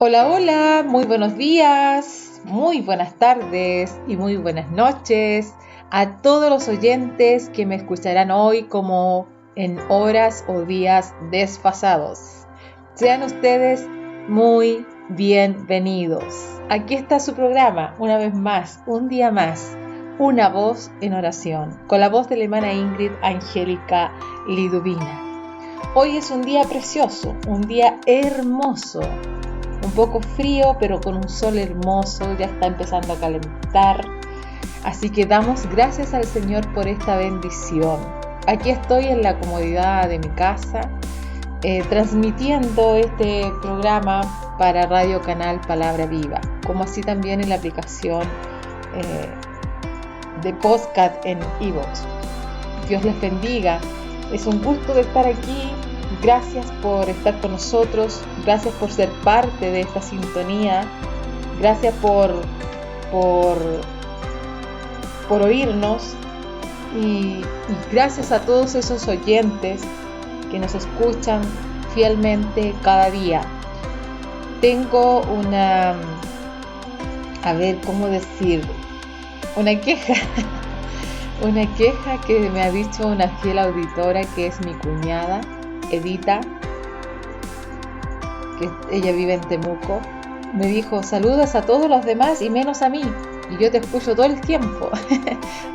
Hola, hola, muy buenos días, muy buenas tardes y muy buenas noches a todos los oyentes que me escucharán hoy como en horas o días desfasados. Sean ustedes muy bienvenidos. Aquí está su programa, una vez más, un día más, una voz en oración, con la voz de la hermana Ingrid Angélica Liduvina. Hoy es un día precioso, un día hermoso. Un poco frío, pero con un sol hermoso, ya está empezando a calentar. Así que damos gracias al Señor por esta bendición. Aquí estoy en la comodidad de mi casa, transmitiendo este programa para Radio Canal Palabra Viva, como así también en la aplicación de podcast en iVoox. Dios les bendiga. Es un gusto de estar aquí. Gracias por estar con nosotros, gracias por ser parte de esta sintonía, gracias por oírnos y gracias a todos esos oyentes que nos escuchan fielmente cada día. Tengo una queja, una queja que me ha dicho una fiel auditora que es mi cuñada, Edita, que ella vive en Temuco. Me dijo: saludas a todos los demás y menos a mí, y yo te escucho todo el tiempo.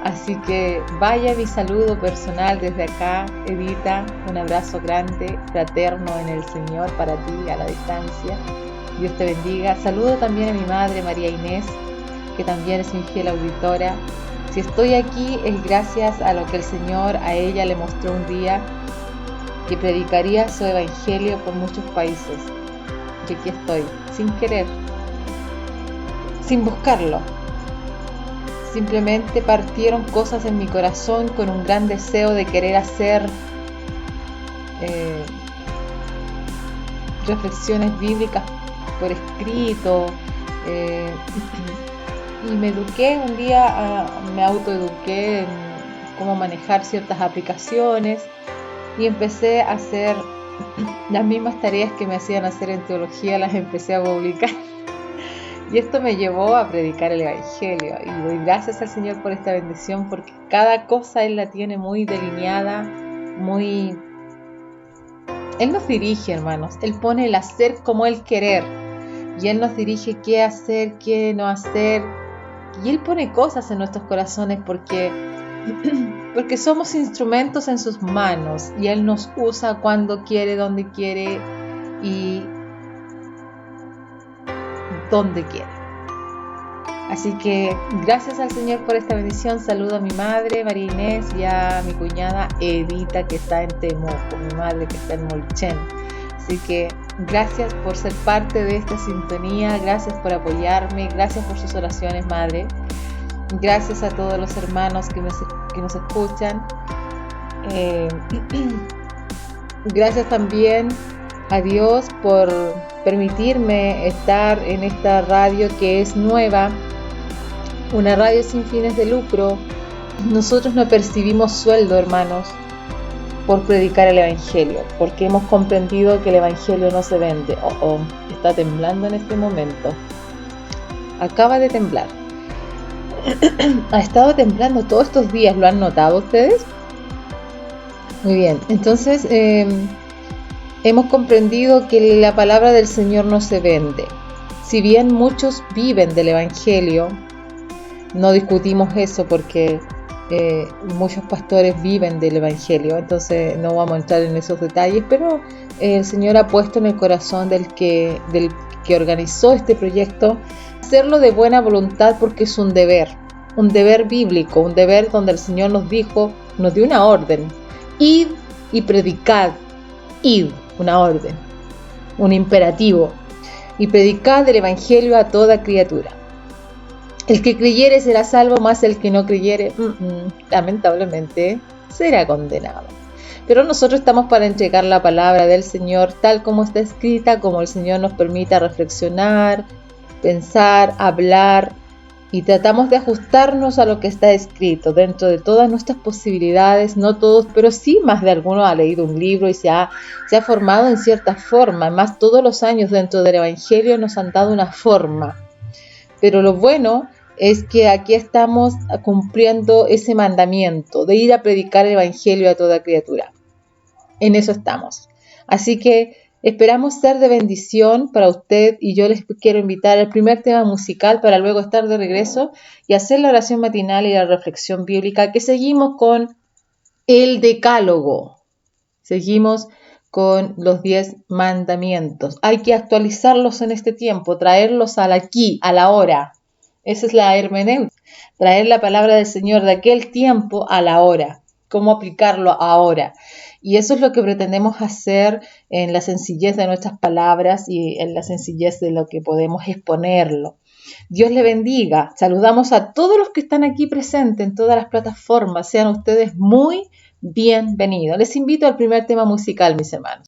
Así que vaya mi saludo personal desde acá, Edita, un abrazo grande, fraterno en el Señor para ti a la distancia. Dios te bendiga. Saludo también a mi madre María Inés, que también es mi fiel auditora. Si estoy aquí es gracias a lo que el Señor a ella le mostró un día, que predicaría su evangelio por muchos países. Y aquí estoy, sin querer, sin buscarlo. Simplemente partieron cosas en mi corazón con un gran deseo de querer hacer reflexiones bíblicas por escrito. Y me eduqué un día, me autoeduqué en cómo manejar ciertas aplicaciones. Y empecé a hacer las mismas tareas que me hacían hacer en teología, las empecé a publicar. Y esto me llevó a predicar el evangelio. Y doy gracias al Señor por esta bendición, porque cada cosa Él la tiene muy delineada, Él nos dirige, hermanos. Él pone el hacer como el querer. Y Él nos dirige qué hacer, qué no hacer. Y Él pone cosas en nuestros corazones porque somos instrumentos en sus manos y Él nos usa cuando quiere, donde quiere y donde quiere. Así que gracias al Señor por esta bendición. Saludo a mi madre María Inés y a mi cuñada Edita, que está en Temuco, mi madre que está en Molchen. Así que gracias por ser parte de esta sintonía, gracias por apoyarme, gracias por sus oraciones, madre. Gracias a todos los hermanos que nos escuchan. Gracias también a Dios por permitirme estar en esta radio que es nueva, una radio sin fines de lucro. Nosotros no percibimos sueldo, hermanos, por predicar el evangelio, porque hemos comprendido que el evangelio no se vende. Está temblando en este momento. Acaba de temblar. Ha estado temblando todos estos días, ¿lo han notado ustedes? Muy bien, entonces hemos comprendido que la palabra del Señor no se vende. Si bien muchos viven del evangelio, no discutimos eso porque muchos pastores viven del evangelio, entonces no vamos a entrar en esos detalles, pero el Señor ha puesto en el corazón del que organizó este proyecto hacerlo de buena voluntad, porque es un deber bíblico, un deber donde el Señor nos dio una orden: id y predicad. Id, una orden, un imperativo, y predicad el evangelio a toda criatura. El que creyere será salvo, mas el que no creyere, lamentablemente, será condenado. Pero nosotros estamos para entregar la palabra del Señor tal como está escrita, como el Señor nos permita reflexionar, pensar, hablar y tratamos de ajustarnos a lo que está escrito dentro de todas nuestras posibilidades, no todos, pero sí más de alguno ha leído un libro y se ha formado en cierta forma. Más todos los años dentro del Evangelio nos han dado una forma. Pero lo bueno es que aquí estamos cumpliendo ese mandamiento de ir a predicar el Evangelio a toda criatura. En eso estamos. Así que esperamos ser de bendición para usted y yo les quiero invitar al primer tema musical para luego estar de regreso y hacer la oración matinal y la reflexión bíblica que seguimos con el Decálogo. Seguimos con los 10 mandamientos. Hay que actualizarlos en este tiempo, traerlos al aquí, a la hora. Esa es la hermenéutica, traer la palabra del Señor de aquel tiempo a la hora. Cómo aplicarlo ahora. Y eso es lo que pretendemos hacer en la sencillez de nuestras palabras y en la sencillez de lo que podemos exponerlo. Dios le bendiga. Saludamos a todos los que están aquí presentes en todas las plataformas. Sean ustedes muy bienvenidos. Les invito al primer tema musical, mis hermanos.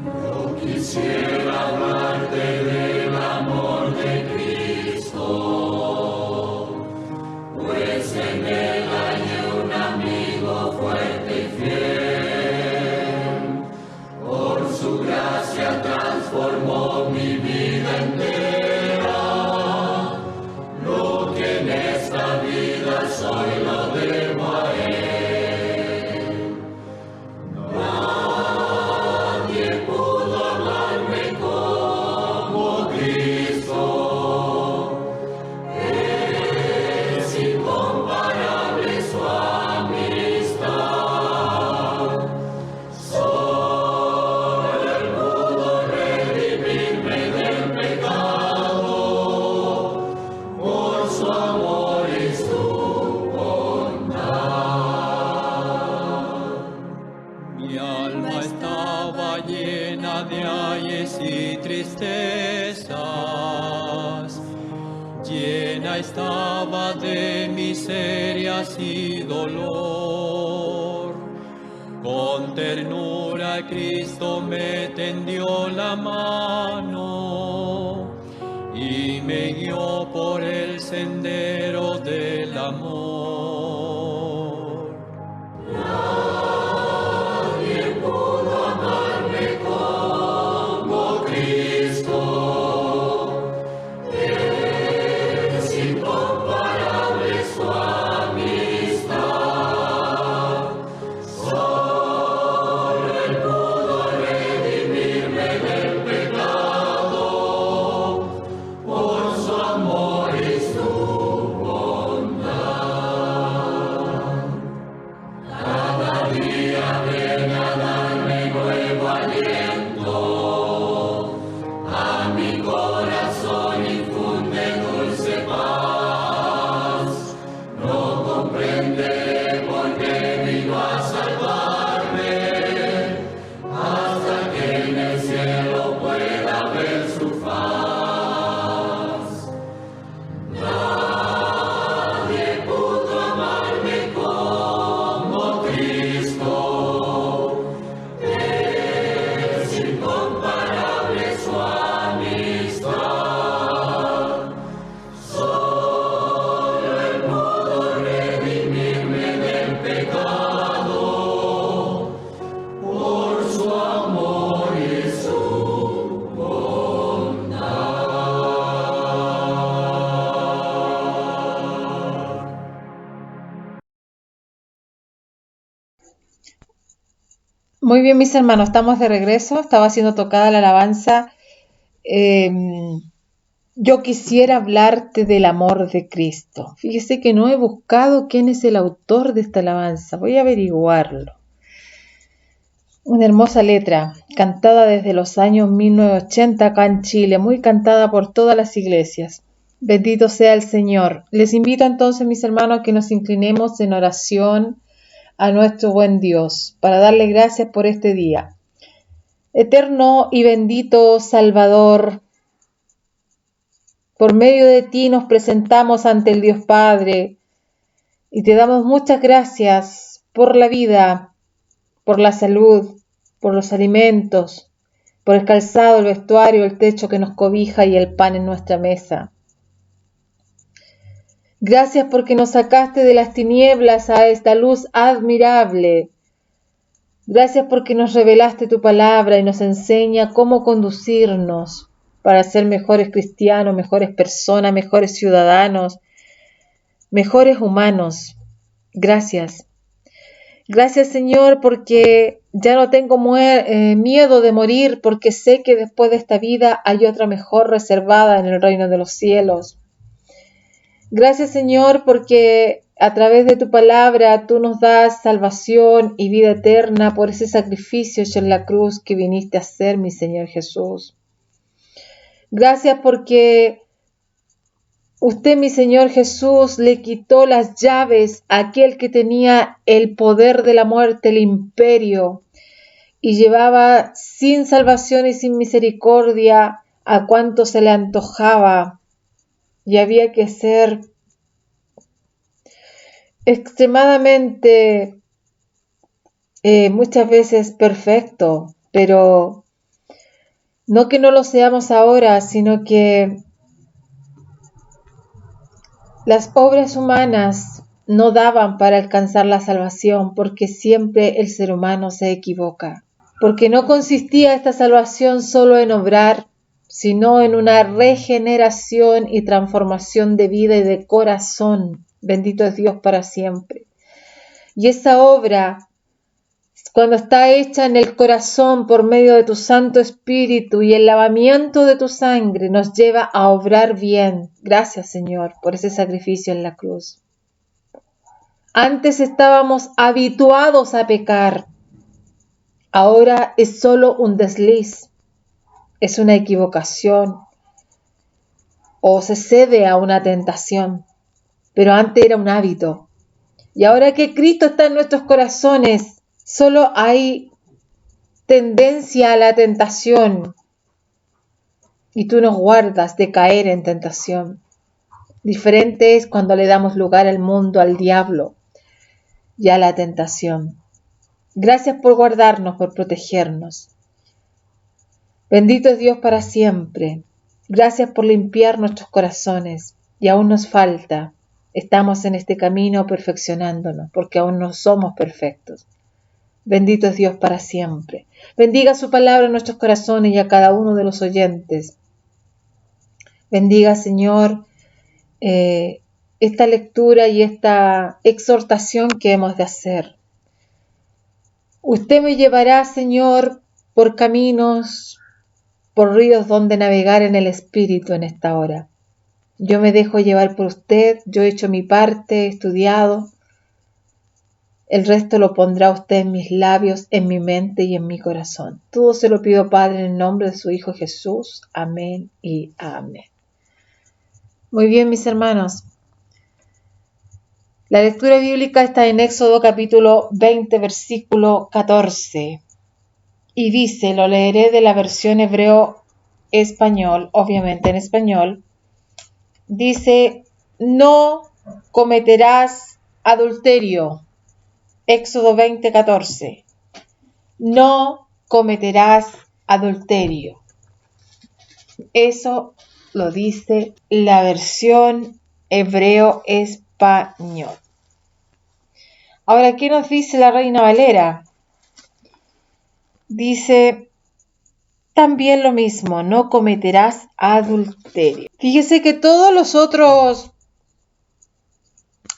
Yo quisiera hablarte del amor de Cristo, pues en él hay un amigo fuerte y fiel. Por su gracia transformó mi vida entera. Lo que en esta vida soy lo debo a él. Estaba de miserias y dolor. Con ternura Cristo me tendió la mano y me guió por el sendero del amor. Nadie pudo amarme como Cristo. Muy bien, mis hermanos, estamos de regreso. Estaba siendo tocada la alabanza. Yo quisiera hablarte del amor de Cristo. Fíjese que no he buscado quién es el autor de esta alabanza. Voy a averiguarlo. Una hermosa letra, cantada desde los años 1980 acá en Chile, muy cantada por todas las iglesias. Bendito sea el Señor. Les invito entonces, mis hermanos, a que nos inclinemos en oración a nuestro buen Dios, para darle gracias por este día. Eterno y bendito Salvador, por medio de ti nos presentamos ante el Dios Padre y te damos muchas gracias por la vida, por la salud, por los alimentos, por el calzado, el vestuario, el techo que nos cobija y el pan en nuestra mesa. Gracias porque nos sacaste de las tinieblas a esta luz admirable. Gracias porque nos revelaste tu palabra y nos enseña cómo conducirnos para ser mejores cristianos, mejores personas, mejores ciudadanos, mejores humanos. Gracias. Gracias, Señor, porque ya no tengo miedo de morir, porque sé que después de esta vida hay otra mejor reservada en el reino de los cielos. Gracias, Señor, porque a través de tu palabra tú nos das salvación y vida eterna por ese sacrificio hecho en la cruz que viniste a hacer, mi Señor Jesús. Gracias porque usted, mi Señor Jesús, le quitó las llaves a aquel que tenía el poder de la muerte, el imperio, y llevaba sin salvación y sin misericordia a cuanto se le antojaba. Y había que ser extremadamente, muchas veces perfecto, pero no que no lo seamos ahora, sino que las obras humanas no daban para alcanzar la salvación, porque siempre el ser humano se equivoca. Porque no consistía esta salvación solo en obrar, sino en una regeneración y transformación de vida y de corazón. Bendito es Dios para siempre. Y esa obra, cuando está hecha en el corazón por medio de tu Santo Espíritu y el lavamiento de tu sangre, nos lleva a obrar bien. Gracias, Señor, por ese sacrificio en la cruz. Antes estábamos habituados a pecar. Ahora es solo un desliz, es una equivocación o se cede a una tentación, pero antes era un hábito. Y ahora que Cristo está en nuestros corazones, solo hay tendencia a la tentación y tú nos guardas de caer en tentación. Diferente es cuando le damos lugar al mundo, al diablo y a la tentación. Gracias por guardarnos, por protegernos. Bendito es Dios para siempre. Gracias por limpiar nuestros corazones. Y aún nos falta. Estamos en este camino perfeccionándonos, porque aún no somos perfectos. Bendito es Dios para siempre. Bendiga su palabra en nuestros corazones y a cada uno de los oyentes. Bendiga, Señor, esta lectura y esta exhortación que hemos de hacer. Usted me llevará, Señor, por caminos, por ríos donde navegar en el Espíritu en esta hora. Yo me dejo llevar por usted, yo he hecho mi parte, he estudiado. El resto lo pondrá usted en mis labios, en mi mente y en mi corazón. Todo se lo pido, Padre, en el nombre de su Hijo Jesús. Amén y amén. Muy bien, mis hermanos. La lectura bíblica está en Éxodo capítulo 20, versículo 14. Y dice, lo leeré de la versión hebreo-español, obviamente en español. Dice, no cometerás adulterio. Éxodo 20, 14. No cometerás adulterio. Eso lo dice la versión hebreo-español. Ahora, ¿qué nos dice la Reina Valera? Dice también lo mismo, no cometerás adulterio. Fíjese que todos los otros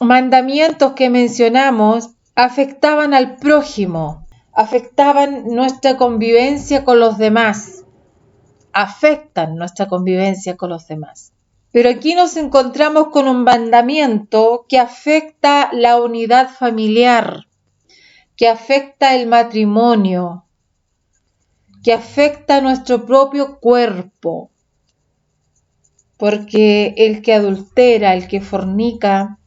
mandamientos que mencionamos afectaban al prójimo, afectaban nuestra convivencia con los demás, afectan nuestra convivencia con los demás. Pero aquí nos encontramos con un mandamiento que afecta la unidad familiar, que afecta el matrimonio, que afecta nuestro propio cuerpo, porque el que adultera, el que fornica,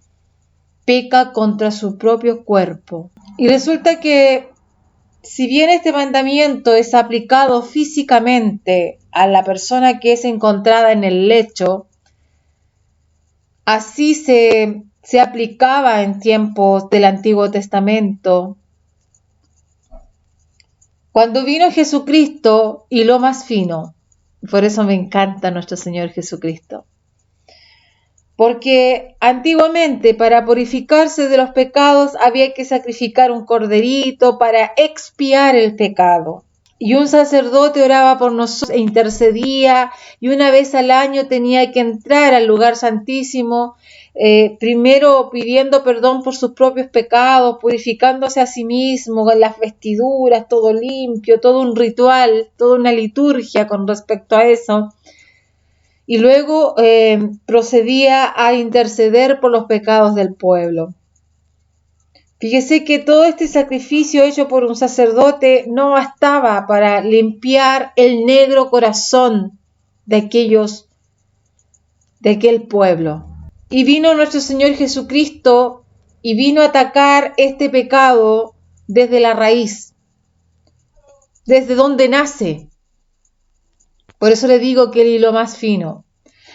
peca contra su propio cuerpo. Y resulta que si bien este mandamiento es aplicado físicamente a la persona que es encontrada en el lecho, así se aplicaba en tiempos del Antiguo Testamento Cuando vino Jesucristo, hiló más fino. Por eso me encanta nuestro Señor Jesucristo. Porque antiguamente para purificarse de los pecados había que sacrificar un corderito para expiar el pecado. Y un sacerdote oraba por nosotros e intercedía, y una vez al año tenía que entrar al lugar santísimo, primero pidiendo perdón por sus propios pecados, purificándose a sí mismo, con las vestiduras, todo limpio, todo un ritual, toda una liturgia con respecto a eso. Y luego procedía a interceder por los pecados del pueblo. Fíjese que todo este sacrificio hecho por un sacerdote no bastaba para limpiar el negro corazón de aquel pueblo. Y vino nuestro Señor Jesucristo y vino a atacar este pecado desde la raíz, desde donde nace. Por eso le digo que el hilo más fino.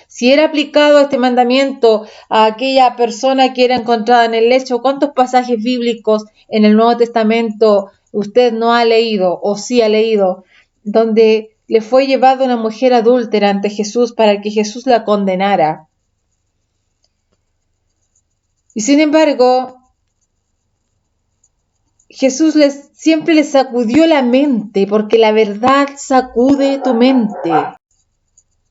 Si era aplicado este mandamiento a aquella persona que era encontrada en el lecho, ¿cuántos pasajes bíblicos en el Nuevo Testamento usted no ha leído o sí ha leído, donde le fue llevada una mujer adúltera ante Jesús para que Jesús la condenara? Y sin embargo, Jesús siempre les sacudió la mente, porque la verdad sacude tu mente.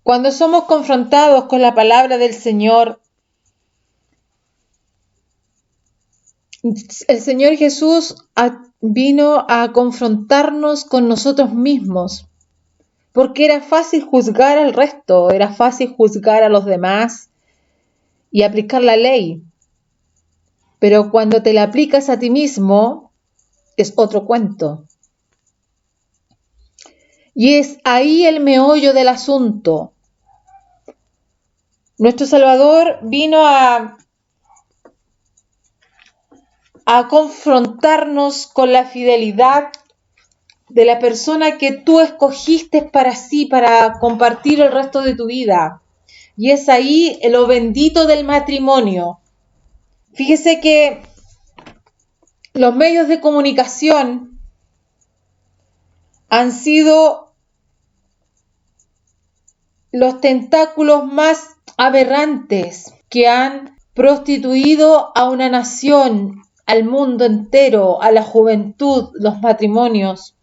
Cuando somos confrontados con la palabra del Señor, el Señor Jesús vino a confrontarnos con nosotros mismos, porque era fácil juzgar al resto, era fácil juzgar a los demás y aplicar la ley. Pero cuando te la aplicas a ti mismo, es otro cuento. Y es ahí el meollo del asunto. Nuestro Salvador vino a confrontarnos con la fidelidad de la persona que tú escogiste para sí, para compartir el resto de tu vida. Y es ahí lo bendito del matrimonio. Fíjese que los medios de comunicación han sido los tentáculos más aberrantes que han prostituido a una nación, al mundo entero, a la juventud, los matrimonios.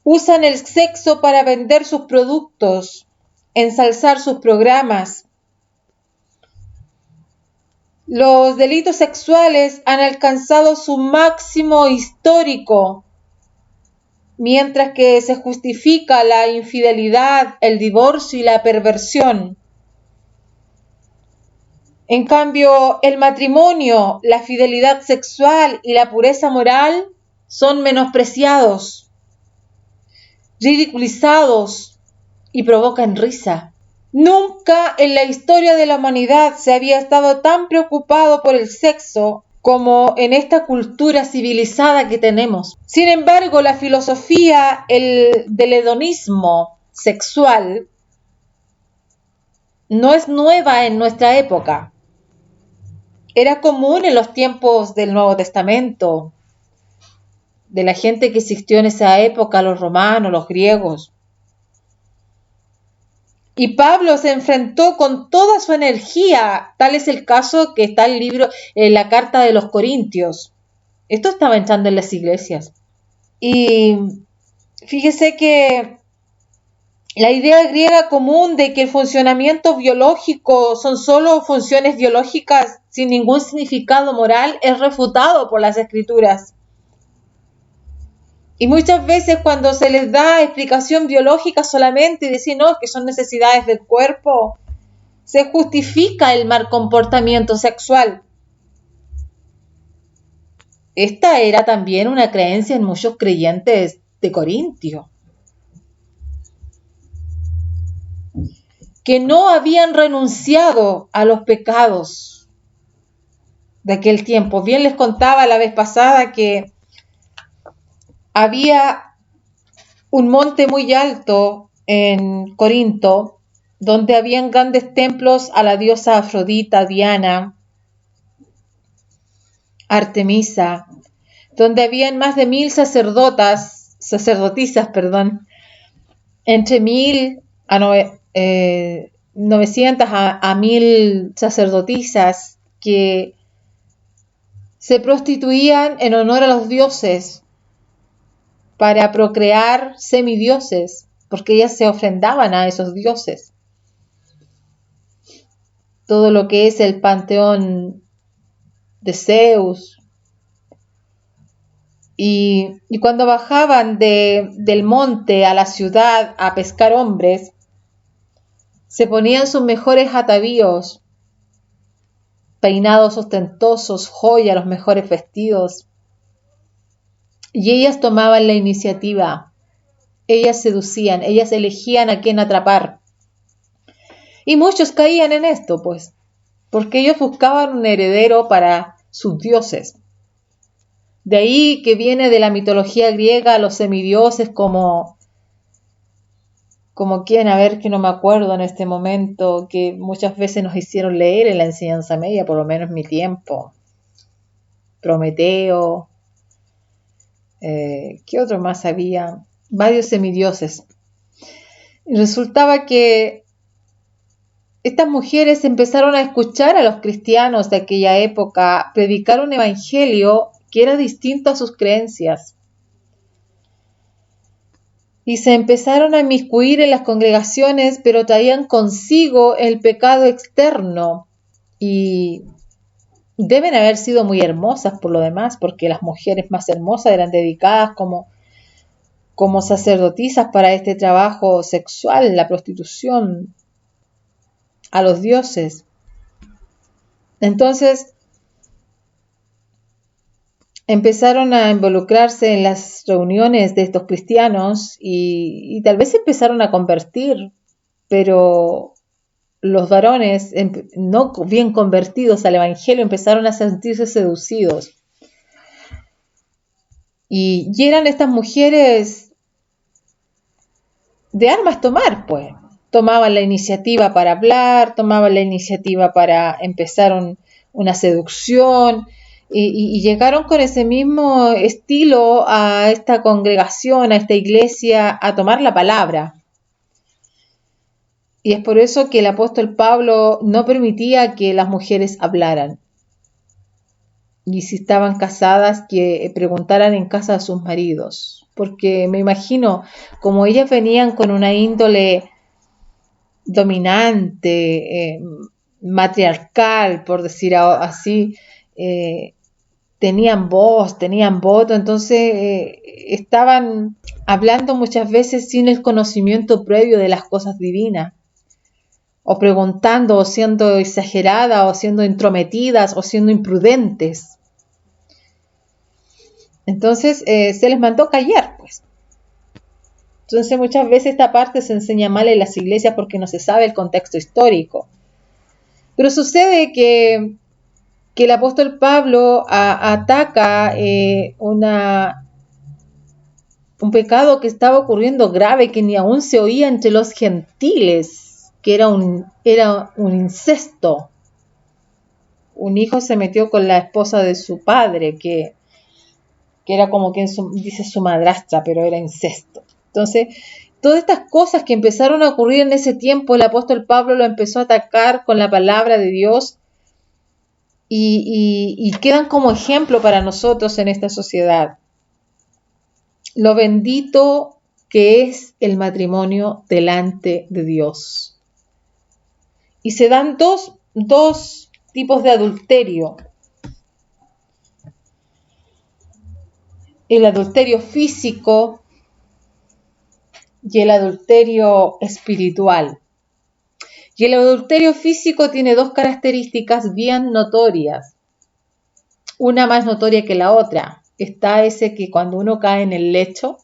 Usan el sexo para vender sus productos, ensalzar sus programas. Los delitos sexuales han alcanzado su máximo histórico, mientras que se justifica la infidelidad, el divorcio y la perversión. En cambio, el matrimonio, la fidelidad sexual y la pureza moral son menospreciados, ridiculizados y provocan risa. Nunca en la historia de la humanidad se había estado tan preocupado por el sexo como en esta cultura civilizada que tenemos. Sin embargo, la filosofía del hedonismo sexual no es nueva en nuestra época. Era común en los tiempos del Nuevo Testamento, de la gente que existió en esa época, los romanos, los griegos. Y Pablo se enfrentó con toda su energía. Tal es el caso que está el libro, la carta de los Corintios. Esto estaba entrando en las iglesias. Y fíjese que la idea griega común de que el funcionamiento biológico son solo funciones biológicas sin ningún significado moral es refutado por las Escrituras. Y muchas veces cuando se les da explicación biológica solamente y decir no, es que son necesidades del cuerpo, se justifica el mal comportamiento sexual. Esta era también una creencia en muchos creyentes de Corintio, que no habían renunciado a los pecados de aquel tiempo. Bien les contaba la vez pasada que había un monte muy alto en Corinto, donde habían grandes templos a la diosa Afrodita, Diana, Artemisa, donde habían más de 1000 sacerdotisas, entre 900 a 1000 sacerdotisas que se prostituían en honor a los dioses para procrear semidioses, porque ellas se ofrendaban a esos dioses. Todo lo que es el panteón de Zeus. Y cuando bajaban del monte a la ciudad a pescar hombres, se ponían sus mejores atavíos, peinados ostentosos, joyas, los mejores vestidos. Y ellas tomaban la iniciativa, ellas seducían, ellas elegían a quién atrapar. Y muchos caían en esto, pues, porque ellos buscaban un heredero para sus dioses. De ahí que viene de la mitología griega los semidioses como quién, a ver, que no me acuerdo en este momento, que muchas veces nos hicieron leer en la enseñanza media, por lo menos en mi tiempo. Prometeo, ¿qué otro más había? Varios semidioses. Y resultaba que estas mujeres empezaron a escuchar a los cristianos de aquella época predicar un evangelio que era distinto a sus creencias. Y se empezaron a inmiscuir en las congregaciones, pero traían consigo el pecado externo. Y deben haber sido muy hermosas por lo demás, porque las mujeres más hermosas eran dedicadas como sacerdotisas para este trabajo sexual, la prostitución, a los dioses. Entonces, empezaron a involucrarse en las reuniones de estos cristianos y tal vez empezaron a convertir, pero los varones no bien convertidos al evangelio empezaron a sentirse seducidos. Y eran estas mujeres de armas tomar, pues. Tomaban la iniciativa para hablar, tomaban la iniciativa para empezar una seducción y llegaron con ese mismo estilo a esta congregación, a esta iglesia, a tomar la palabra. Y es por eso que el apóstol Pablo no permitía que las mujeres hablaran. Y si estaban casadas, que preguntaran en casa a sus maridos. Porque me imagino, como ellas venían con una índole dominante, matriarcal, por decir así, tenían voz, tenían voto, entonces estaban hablando muchas veces sin el conocimiento previo de las cosas divinas, o preguntando, o siendo exageradas, o siendo intrometidas, o siendo imprudentes. Entonces se les mandó callar, pues. Entonces muchas veces esta parte se enseña mal en las iglesias porque no se sabe el contexto histórico. Pero sucede que el apóstol Pablo ataca un pecado que estaba ocurriendo grave, que ni aún se oía entre los gentiles, que era un incesto. Un hijo se metió con la esposa de su padre, que era como quien dice su madrastra, pero era incesto. Entonces, todas estas cosas que empezaron a ocurrir en ese tiempo, el apóstol Pablo lo empezó a atacar con la palabra de Dios y quedan como ejemplo para nosotros en esta sociedad. Lo bendito que es el matrimonio delante de Dios. Y se dan dos tipos de adulterio. El adulterio físico y el adulterio espiritual. Y el adulterio físico tiene dos características bien notorias, una más notoria que la otra. Está ese que cuando uno cae en el lecho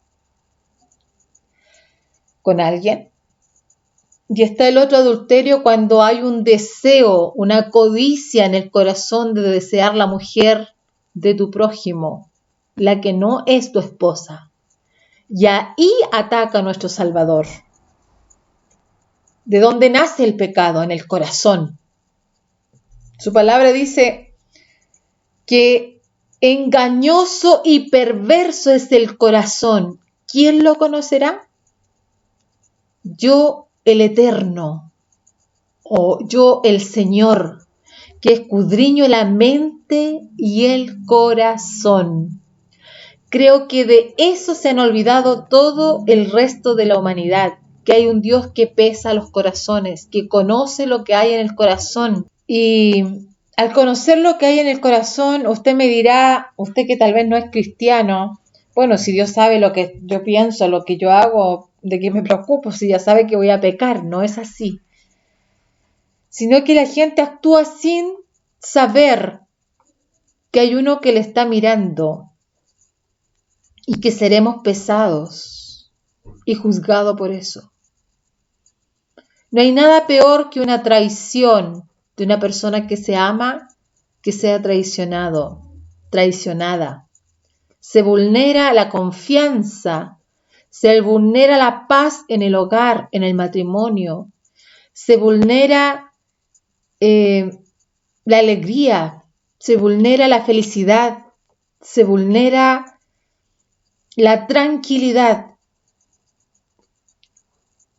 con alguien, y está el otro adulterio cuando hay un deseo, una codicia en el corazón de desear la mujer de tu prójimo, la que no es tu esposa. Y ahí ataca a nuestro Salvador. ¿De dónde nace el pecado? En el corazón. Su palabra dice que Engañoso y perverso es el corazón. ¿Quién lo conocerá? Yo, el Eterno, o yo, el Señor, que escudriño la mente y el corazón. Creo que de eso se han olvidado todo el resto de la humanidad, que hay un Dios que pesa los corazones, que conoce lo que hay en el corazón. Y al conocer lo que hay en el corazón, usted me dirá, usted que tal vez no es cristiano, bueno, si Dios sabe lo que yo pienso, lo que yo hago, ¿de qué me preocupo? Si ya sabe que voy a pecar, no es así. Sino que la gente actúa sin saber que hay uno que le está mirando y que seremos pesados y juzgados por eso. No hay nada peor que una traición de una persona que se ama, que sea traicionado, traicionada. Se vulnera la confianza, se vulnera la paz en el hogar, en el matrimonio, se vulnera la alegría, se vulnera la felicidad, se vulnera la tranquilidad.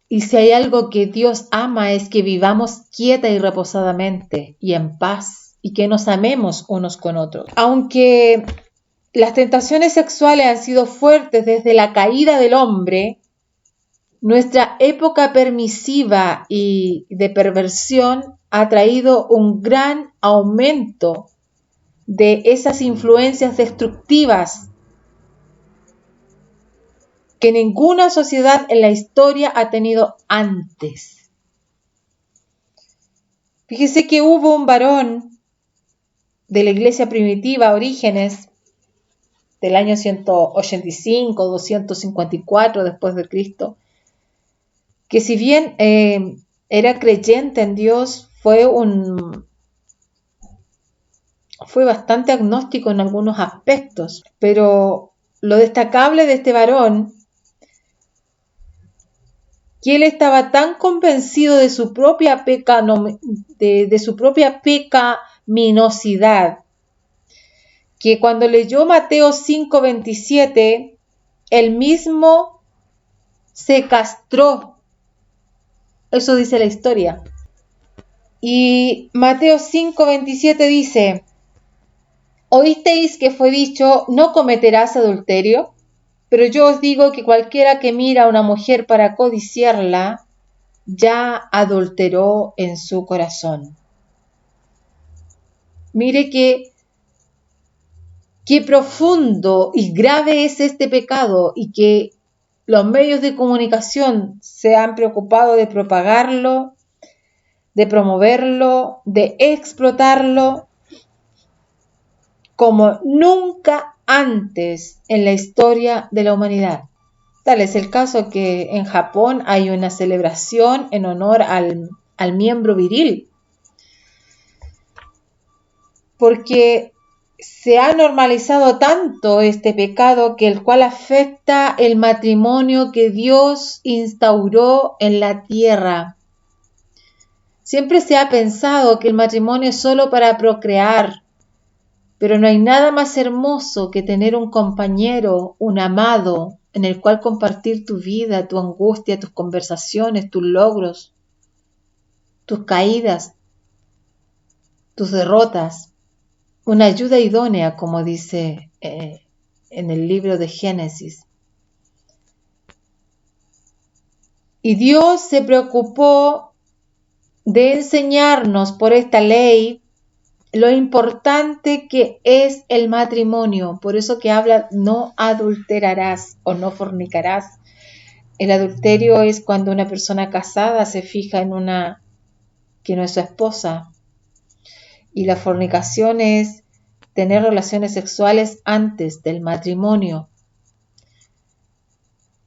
Y si hay algo que Dios ama es que vivamos quieta y reposadamente y en paz y que nos amemos unos con otros. Aunque las tentaciones sexuales han sido fuertes desde la caída del hombre, nuestra época permisiva y de perversión ha traído un gran aumento de esas influencias destructivas que ninguna sociedad en la historia ha tenido antes. Fíjese que hubo un varón de la iglesia primitiva, Orígenes, del año 185, 254 después de Cristo, que si bien era creyente en Dios, fue bastante agnóstico en algunos aspectos, pero lo destacable de este varón, que él estaba tan convencido de su propia pecaminosidad, que cuando leyó Mateo 5:27, él mismo se castró. Eso dice la historia. Y Mateo 5:27 dice: ¿oísteis que fue dicho, no cometerás adulterio? Pero yo os digo que cualquiera que mira a una mujer para codiciarla, ya adulteró en su corazón. Mire qué profundo y grave es este pecado, y que los medios de comunicación se han preocupado de propagarlo, de promoverlo, de explotarlo como nunca antes en la historia de la humanidad. Tal es el caso que en Japón hay una celebración en honor al miembro viril, porque se ha normalizado tanto este pecado que el cual afecta el matrimonio que Dios instauró en la tierra. Siempre se ha pensado que el matrimonio es solo para procrear, pero no hay nada más hermoso que tener un compañero, un amado, en el cual compartir tu vida, tu angustia, tus conversaciones, tus logros, tus caídas, tus derrotas. Una ayuda idónea, como dice en el libro de Génesis. Y Dios se preocupó de enseñarnos por esta ley lo importante que es el matrimonio. Por eso que habla, no adulterarás o no fornicarás. El adulterio es cuando una persona casada se fija en una que no es su esposa. Y la fornicación es tener relaciones sexuales antes del matrimonio.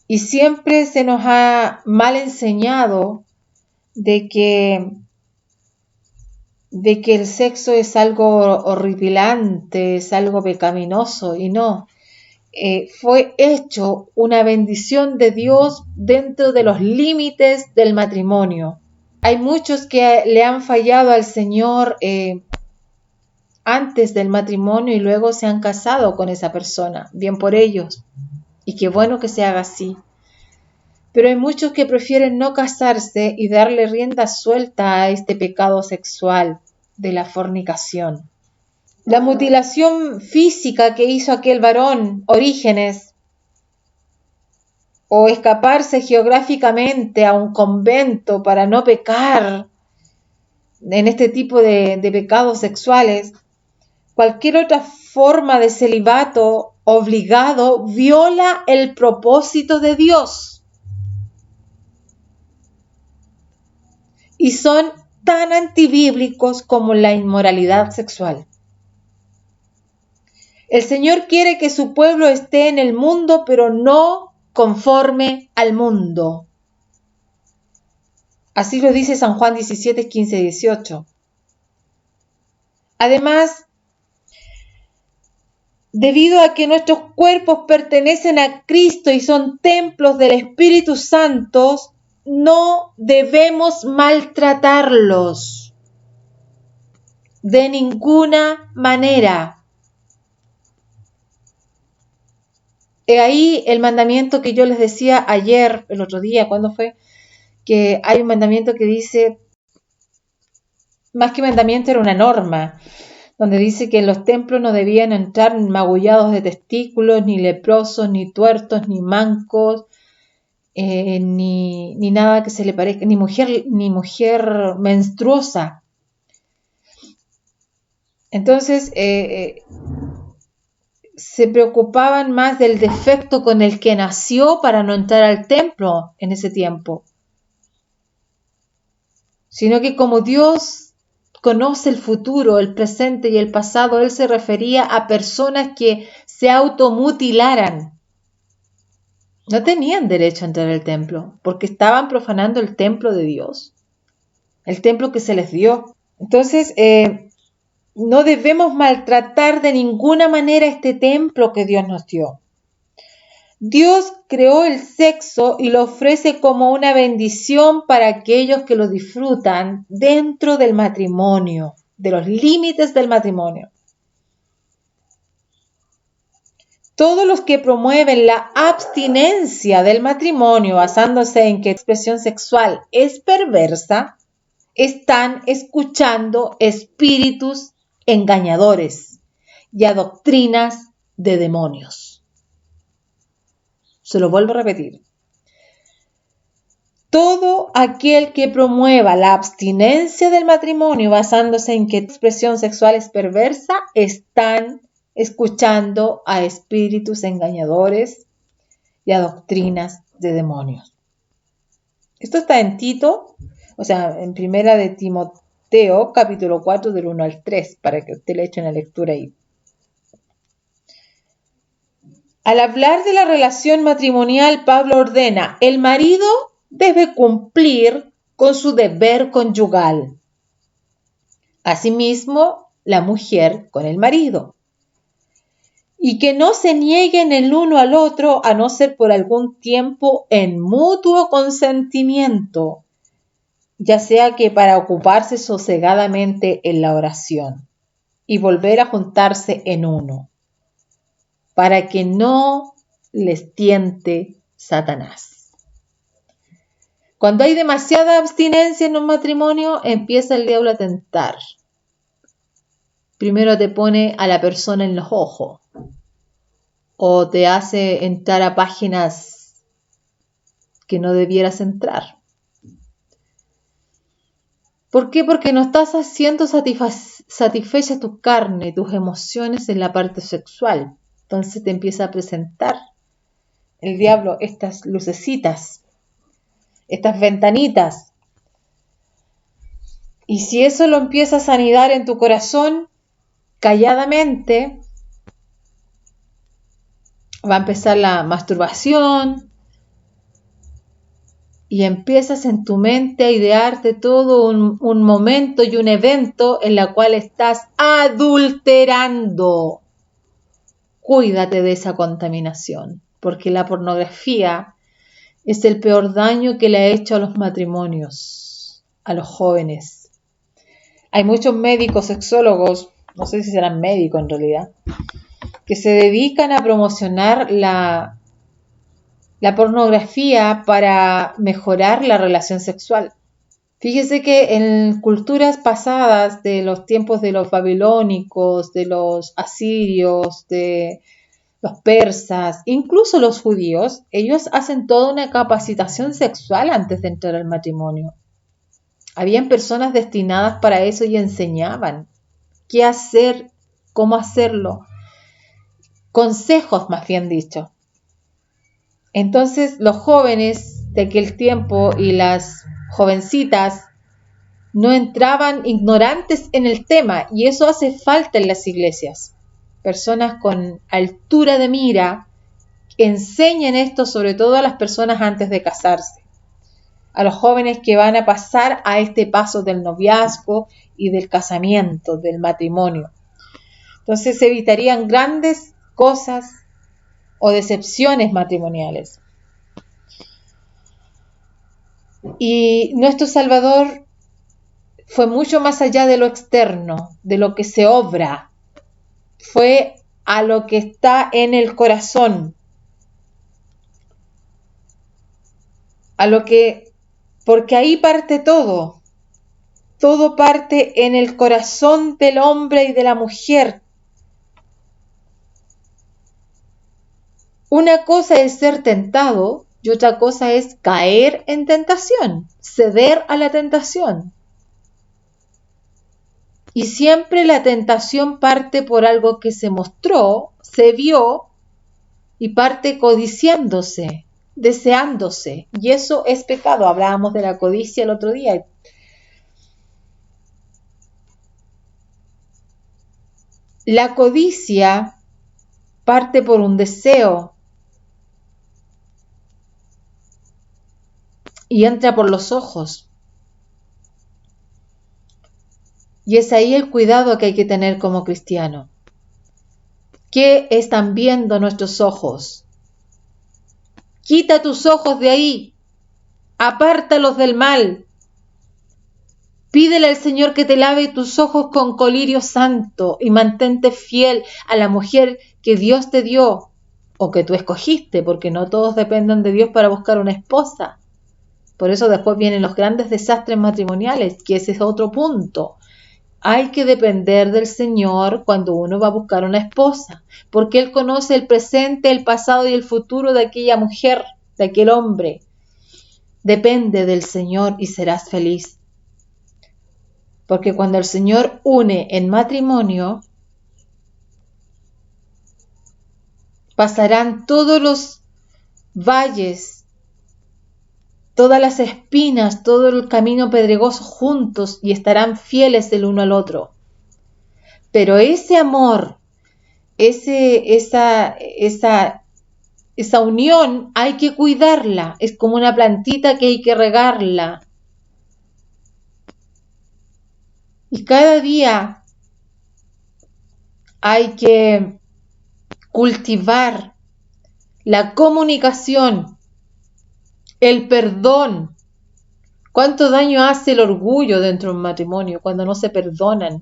Y siempre se nos ha mal enseñado de que el sexo es algo horripilante, es algo pecaminoso, y no. Fue hecho una bendición de Dios dentro de los límites del matrimonio. Hay muchos que le han fallado al Señor antes del matrimonio y luego se han casado con esa persona. Bien por ellos. Y qué bueno que se haga así. Pero hay muchos que prefieren no casarse y darle rienda suelta a este pecado sexual de la fornicación. La mutilación física que hizo aquel varón, Orígenes, o escaparse geográficamente a un convento para no pecar en este tipo de pecados sexuales, cualquier otra forma de celibato obligado viola el propósito de Dios. Y son tan antibíblicos como la inmoralidad sexual. El Señor quiere que su pueblo esté en el mundo, pero no conforme al mundo. Así lo dice San Juan 17, 15, 18. Además, debido a que nuestros cuerpos pertenecen a Cristo y son templos del Espíritu Santo, no debemos maltratarlos de ninguna manera. Ahí el mandamiento que yo les decía ayer, el otro día, ¿cuándo fue? Que hay un mandamiento que dice, más que mandamiento era una norma, donde dice que en los templos no debían entrar magullados de testículos, ni leprosos, ni tuertos, ni mancos, ni nada que se le parezca, ni mujer menstruosa. Entonces, se preocupaban más del defecto con el que nació para no entrar al templo en ese tiempo, sino que como Dios conoce el futuro, el presente y el pasado, Él se refería a personas que se automutilaran. No tenían derecho a entrar al templo, porque estaban profanando el templo de Dios, el templo que se les dio. Entonces, no debemos maltratar de ninguna manera este templo que Dios nos dio. Dios creó el sexo y lo ofrece como una bendición para aquellos que lo disfrutan dentro del matrimonio, de los límites del matrimonio. Todos los que promueven la abstinencia del matrimonio basándose en que la expresión sexual es perversa, están escuchando espíritus engañadores y a doctrinas de demonios. Se lo vuelvo a repetir. Todo aquel que promueva la abstinencia del matrimonio basándose en que la expresión sexual es perversa, están escuchando a espíritus engañadores y a doctrinas de demonios. Esto está en Tito, o sea, en Primera de Timoteo, capítulo 4, del 1 al 3, para que usted le eche una lectura ahí. Al hablar de la relación matrimonial, Pablo ordena, el marido debe cumplir con su deber conyugal. Asimismo, la mujer con el marido. Y que no se nieguen el uno al otro a no ser por algún tiempo en mutuo consentimiento, ya sea que para ocuparse sosegadamente en la oración y volver a juntarse en uno, para que no les tiente Satanás. Cuando hay demasiada abstinencia en un matrimonio, empieza el diablo a tentar. Primero te pone a la persona en los ojos, o te hace entrar a páginas que no debieras entrar. ¿Por qué? Porque no estás haciendo satisfecha tu carne, tus emociones en la parte sexual. Entonces te empieza a presentar el diablo estas lucecitas, estas ventanitas. Y si eso lo empiezas a anidar en tu corazón, calladamente, va a empezar la masturbación y empiezas en tu mente a idearte todo un momento y un evento en la cual estás adulterando. Cuídate de esa contaminación, porque la pornografía es el peor daño que le ha hecho a los matrimonios, a los jóvenes. Hay muchos médicos, sexólogos no sé si serán médicos en realidad, que se dedican a promocionar la pornografía para mejorar la relación sexual. Fíjese que en culturas pasadas, de los tiempos de los babilónicos, de los asirios, de los persas, incluso los judíos, ellos hacen toda una capacitación sexual antes de entrar al matrimonio. Habían personas destinadas para eso y enseñaban qué hacer, cómo hacerlo. Consejos, más bien dicho. Entonces, los jóvenes de aquel tiempo y las jovencitas no entraban ignorantes en el tema, y eso hace falta en las iglesias. Personas con altura de mira enseñen esto, sobre todo a las personas antes de casarse, a los jóvenes que van a pasar a este paso del noviazgo y del casamiento, del matrimonio. Entonces se evitarían grandes cosas o decepciones matrimoniales. Y nuestro Salvador fue mucho más allá de lo externo, de lo que se obra. Fue a lo que está en el corazón. Porque ahí parte todo. Todo parte en el corazón del hombre y de la mujer. Una cosa es ser tentado y otra cosa es caer en tentación, ceder a la tentación. Y siempre la tentación parte por algo que se mostró, se vio y parte codiciándose, deseándose. Y eso es pecado. Hablábamos de la codicia el otro día. La codicia parte por un deseo y entra por los ojos. Y es ahí el cuidado que hay que tener como cristiano. ¿Qué están viendo nuestros ojos? Quita tus ojos de ahí, apártalos del mal. Pídele al Señor que te lave tus ojos con colirio santo y mantente fiel a la mujer que Dios te dio o que tú escogiste, porque no todos dependen de Dios para buscar una esposa. Por eso después vienen los grandes desastres matrimoniales, que ese es otro punto. Hay que depender del Señor cuando uno va a buscar una esposa, porque Él conoce el presente, el pasado y el futuro de aquella mujer, de aquel hombre. Depende del Señor y serás feliz. Porque cuando el Señor une en matrimonio, pasarán todos los valles, todas las espinas, todo el camino pedregoso juntos y estarán fieles el uno al otro. Pero ese amor, esa unión hay que cuidarla. Es como una plantita que hay que regarla. Y cada día hay que cultivar la comunicación, el perdón. ¿Cuánto daño hace el orgullo dentro de un matrimonio cuando no se perdonan?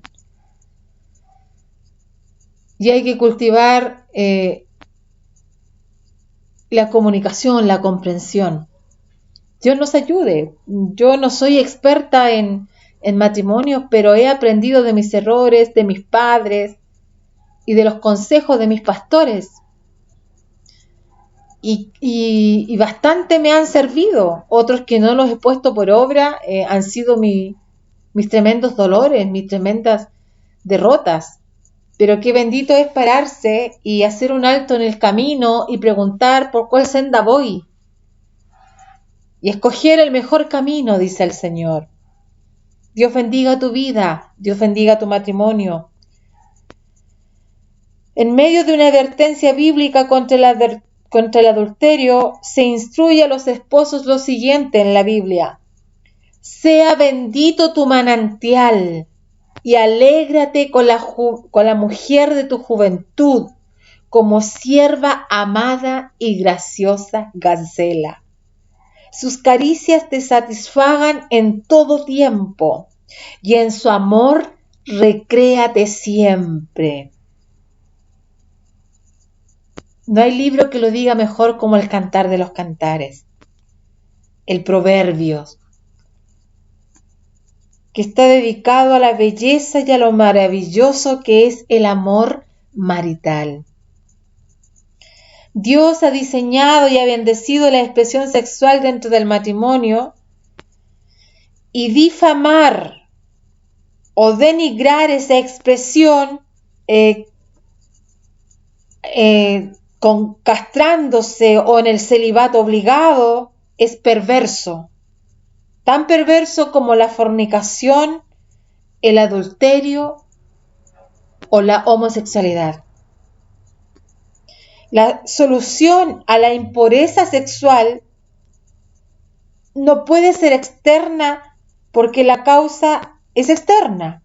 Y hay que cultivar la comunicación, la comprensión. Dios nos ayude. Yo no soy experta en matrimonios, pero he aprendido de mis errores, de mis padres y de los consejos de mis pastores. Y bastante me han servido. Otros que no los he puesto por obra han sido mis tremendos dolores, mis tremendas derrotas. Pero qué bendito es pararse y hacer un alto en el camino y preguntar por cuál senda voy. Y escoger el mejor camino, dice el Señor. Dios bendiga tu vida, Dios bendiga tu matrimonio. En medio de una advertencia bíblica contra el adulterio, se instruye a los esposos lo siguiente en la Biblia: sea bendito tu manantial y alégrate con la mujer de tu juventud, como sierva amada y graciosa Gacela. Sus caricias te satisfagan en todo tiempo, y en su amor recréate siempre. No hay libro que lo diga mejor como el Cantar de los Cantares, el Proverbios, que está dedicado a la belleza y a lo maravilloso que es el amor marital. Dios ha diseñado y ha bendecido la expresión sexual dentro del matrimonio, y difamar o denigrar esa expresión castrándose o en el celibato obligado es perverso, tan perverso como la fornicación, el adulterio o la homosexualidad. La solución a la impureza sexual no puede ser externa porque la causa es externa.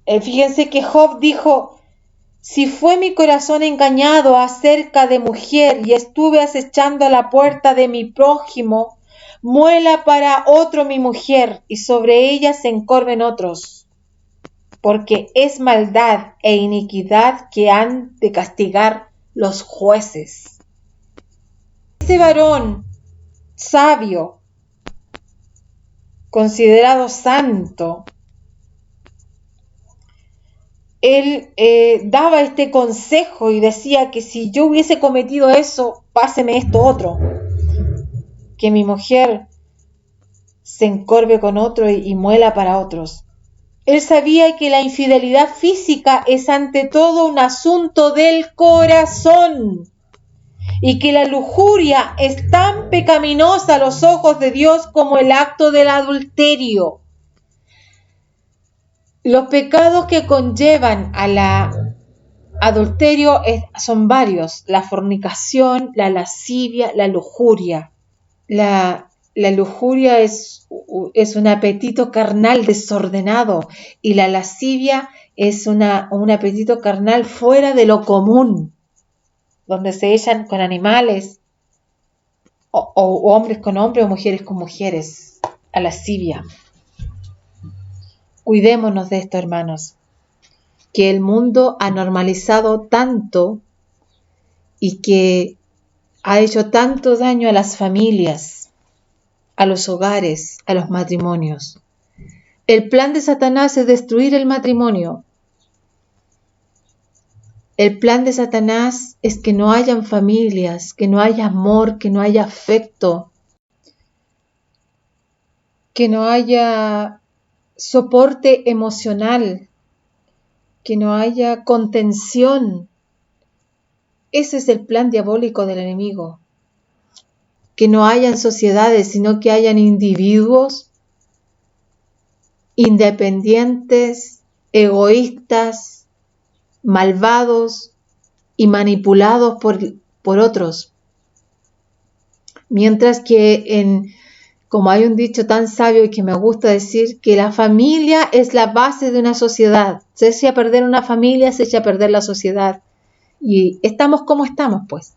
Fíjense que Job dijo: si fue mi corazón engañado acerca de mujer y estuve acechando a la puerta de mi prójimo, muela para otro mi mujer y sobre ella se encorven otros, porque es maldad e iniquidad que han de castigar los jueces. Ese varón sabio, considerado santo, él daba este consejo y decía que si yo hubiese cometido eso, páseme esto otro, que mi mujer se encorve con otro y muela para otros. Él sabía que la infidelidad física es ante todo un asunto del corazón y que la lujuria es tan pecaminosa a los ojos de Dios como el acto del adulterio. Los pecados que conllevan a la adulterio son varios: la fornicación, la lascivia, la lujuria. La lujuria es un apetito carnal desordenado, y la lascivia es un apetito carnal fuera de lo común, donde se echan con animales, o hombres con hombres o mujeres con mujeres, a lascivia. Cuidémonos de esto, hermanos, que el mundo ha normalizado tanto y que ha hecho tanto daño a las familias, a los hogares, a los matrimonios. El plan de Satanás es destruir el matrimonio. El plan de Satanás es que no hayan familias, que no haya amor, que no haya afecto, que no haya soporte emocional, que no haya contención. Ese es el plan diabólico del enemigo. Que no hayan sociedades, sino que hayan individuos independientes, egoístas, malvados y manipulados por otros. Mientras que como hay un dicho tan sabio y que me gusta decir, que la familia es la base de una sociedad. Se echa a perder una familia, se echa a perder la sociedad. Y estamos como estamos, pues.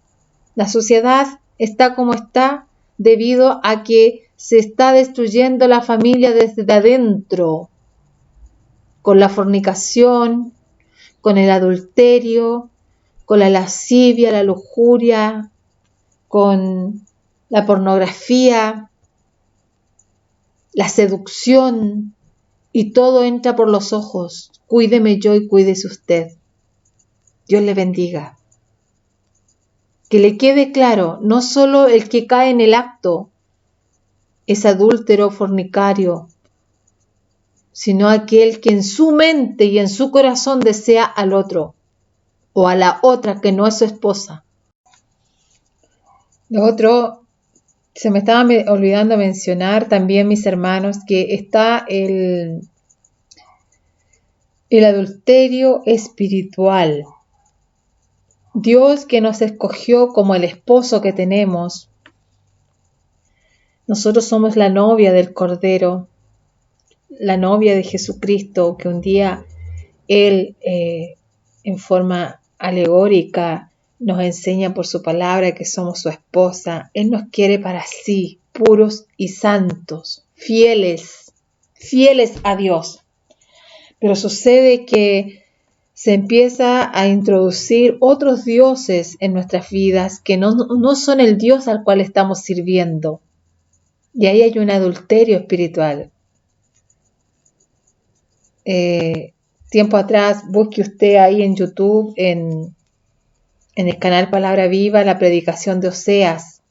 La sociedad está como está debido a que se está destruyendo la familia desde adentro, con la fornicación, con el adulterio, con la lascivia, la lujuria, con la pornografía, la seducción, y todo entra por los ojos. Cuídeme yo y cuídese usted. Dios le bendiga. Que le quede claro, no solo el que cae en el acto es adúltero, fornicario, sino aquel que en su mente y en su corazón desea al otro o a la otra que no es su esposa. Lo otro, se me estaba olvidando mencionar también, mis hermanos, que está el adulterio espiritual. Dios, que nos escogió como el esposo que tenemos, nosotros somos la novia del Cordero, la novia de Jesucristo, que un día Él, en forma alegórica, nos enseña por su palabra que somos su esposa. Él nos quiere para sí, puros y santos, fieles. fieles a Dios. Pero sucede que se empieza a introducir otros dioses en nuestras vidas que no son el Dios al cual estamos sirviendo. Y ahí hay un adulterio espiritual. Tiempo atrás, busque usted ahí en YouTube, en el canal Palabra Viva, la predicación de Oseas.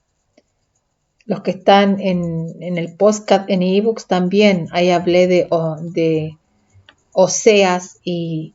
Los que están en el podcast, en ebooks también, ahí hablé de Oseas y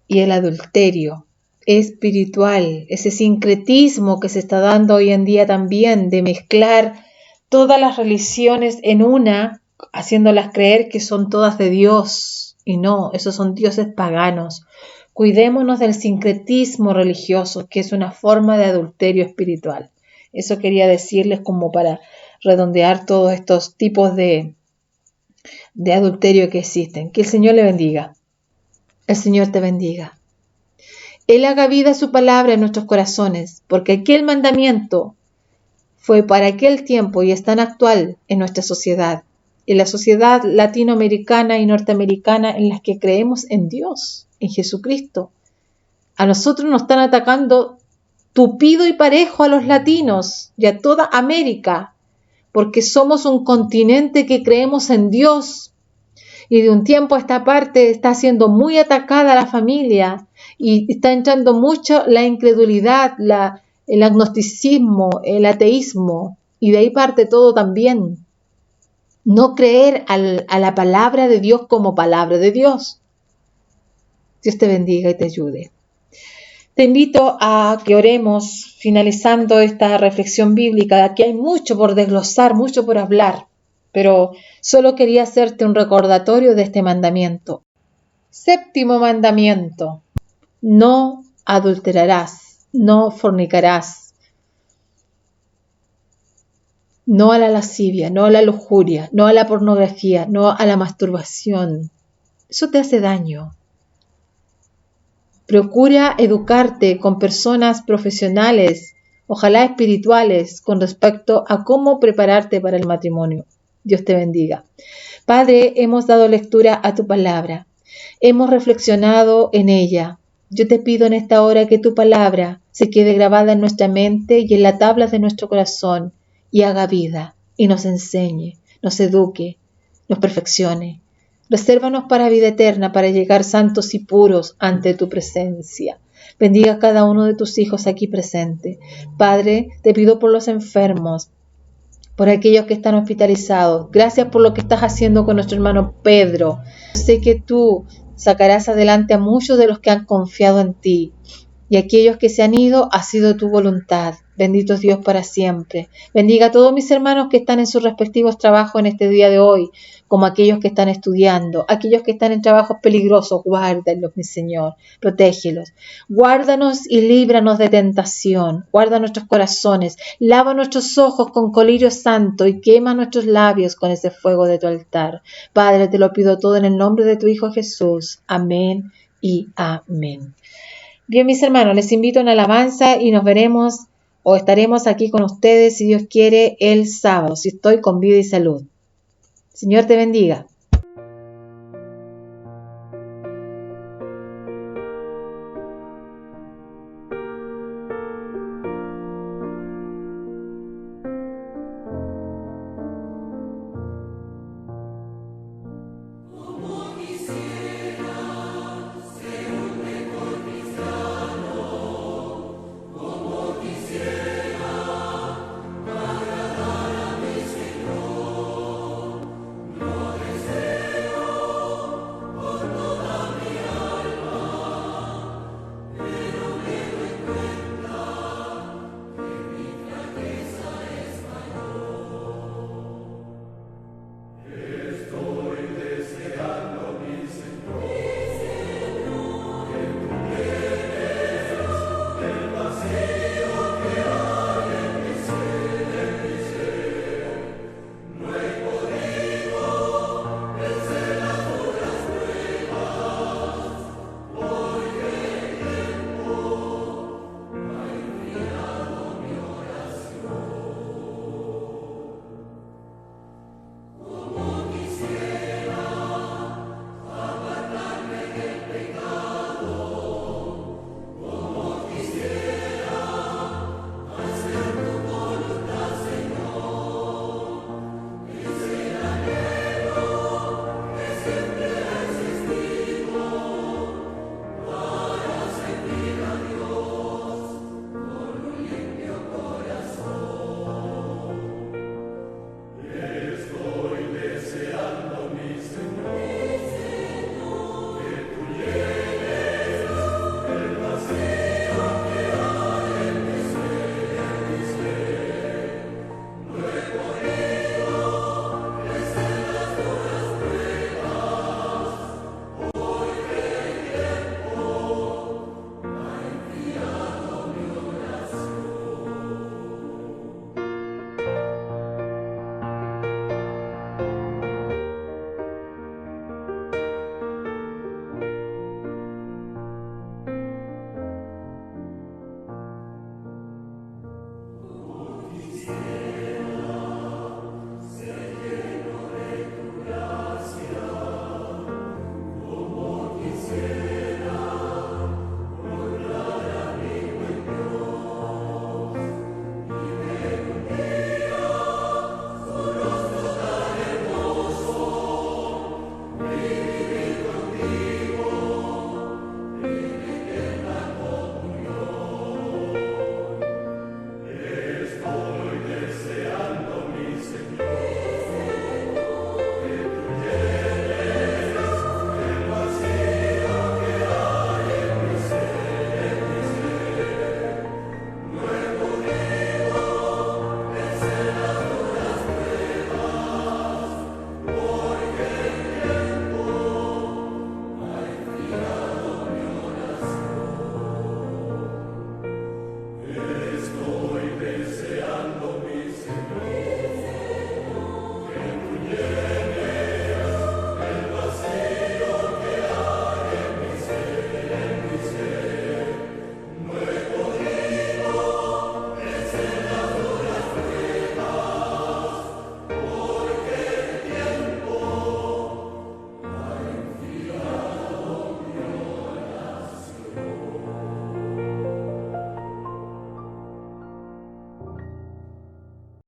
el adulterio espiritual, ese sincretismo que se está dando hoy en día también, de mezclar todas las religiones en una, haciéndolas creer que son todas de Dios, y no, esos son dioses paganos. Cuidémonos del sincretismo religioso, que es una forma de adulterio espiritual. Eso quería decirles como para redondear todos estos tipos de adulterio que existen. Que el Señor le bendiga. El Señor te bendiga. Él haga vida su palabra en nuestros corazones, porque aquel mandamiento fue para aquel tiempo y es tan actual en nuestra sociedad, en la sociedad latinoamericana y norteamericana en las que creemos en Dios, en Jesucristo. A nosotros nos están atacando tupido y parejo a los latinos y a toda América, porque somos un continente que creemos en Dios. Y de un tiempo a esta parte está siendo muy atacada la familia y está entrando mucho la incredulidad, el agnosticismo, el ateísmo, y de ahí parte todo también. No creer a la palabra de Dios como palabra de Dios. Dios te bendiga y te ayude. Te invito a que oremos finalizando esta reflexión bíblica. Aquí hay mucho por desglosar, mucho por hablar, pero solo quería hacerte un recordatorio de este mandamiento. 7º mandamiento: no adulterarás, no fornicarás, no a la lascivia, no a la lujuria, no a la pornografía, no a la masturbación. Eso te hace daño. Procura educarte con personas profesionales, ojalá espirituales, con respecto a cómo prepararte para el matrimonio. Dios te bendiga. Padre, hemos dado lectura a tu palabra. Hemos reflexionado en ella. Yo te pido en esta hora que tu palabra se quede grabada en nuestra mente y en la tabla de nuestro corazón y haga vida y nos enseñe, nos eduque, nos perfeccione. Resérvanos para vida eterna, para llegar santos y puros ante tu presencia. Bendiga a cada uno de tus hijos aquí presente. Padre, te pido por los enfermos, por aquellos que están hospitalizados. Gracias por lo que estás haciendo con nuestro hermano Pedro. Sé que tú sacarás adelante a muchos de los que han confiado en ti. Y aquellos que se han ido, ha sido tu voluntad. Bendito es Dios para siempre. Bendiga a todos mis hermanos que están en sus respectivos trabajos en este día de hoy, como aquellos que están estudiando, aquellos que están en trabajos peligrosos. Guárdalos, mi Señor. Protégelos. Guárdanos y líbranos de tentación. Guarda nuestros corazones. Lava nuestros ojos con colirio santo y quema nuestros labios con ese fuego de tu altar. Padre, te lo pido todo en el nombre de tu Hijo Jesús. Amén y amén. Bien, mis hermanos, les invito a una alabanza y nos veremos o estaremos aquí con ustedes, si Dios quiere, el sábado, si estoy con vida y salud. Señor te bendiga.